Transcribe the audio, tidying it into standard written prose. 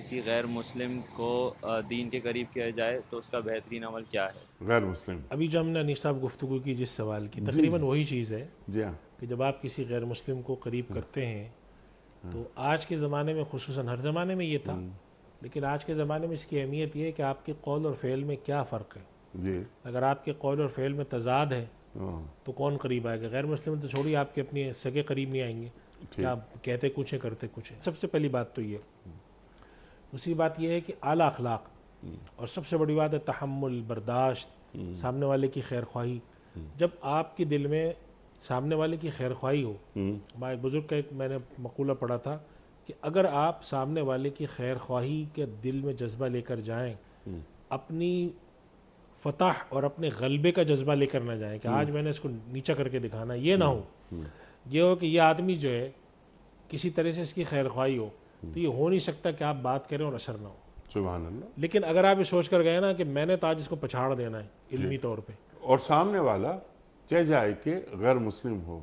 کسی غیر مسلم کو دین کے قریب کیا جائے تو اس کا بہترین عمل کیا ہے؟ غیر مسلم. ابھی جو ہم نے انیس صاحب گفتگو کی جس سوال کی جی تقریباً جی وہی چیز ہے جی ہاں. کہ جب آپ کسی غیر مسلم کو قریب کرتے ہیں تو آج کے زمانے میں، خصوصاً ہر زمانے میں یہ تھا، لیکن آج کے زمانے میں اس کی اہمیت یہ ہے کہ آپ کے قول اور فعل میں کیا فرق ہے. جی. اگر آپ کے قول اور فعل میں تضاد ہے ہاں. تو کون قریب آئے گا؟ غیر مسلم تو چھوڑی، آپ کے اپنے سگے قریب نہیں آئیں گے کہ آپ کہتے کچھ ہیں کرتے کچھ ہیں. سب سے پہلی بات تو یہ. دوسری بات یہ ہے کہ اعلیٰ اخلاق، اور سب سے بڑی بات ہے تحمل، برداشت، سامنے والے کی خیر خواہی. جب آپ کے دل میں سامنے والے کی خیر خواہی ہو، ہمارے بزرگ کا ایک میں نے مقولہ پڑھا تھا کہ اگر آپ سامنے والے کی خیر خواہی کے دل میں جذبہ لے کر جائیں، اپنی فتح اور اپنے غلبے کا جذبہ لے کر نہ جائیں کہ آج میں نے اس کو نیچا کر کے دکھانا، یہ نہ ہو. یہ ہو کہ یہ آدمی جو ہے کسی طرح سے اس کی خیر خواہی ہو، تو یہ ہو نہیں سکتا کہ آپ بات کریں اور اثر نہ ہو. سبحان اللہ. لیکن اگر آپ یہ سوچ کر گئے نا کہ میں نے تو آج اس کو پچھاڑ دینا ہے علمی طور پہ، اور سامنے والا چاہے جائے کہ غیر مسلم ہو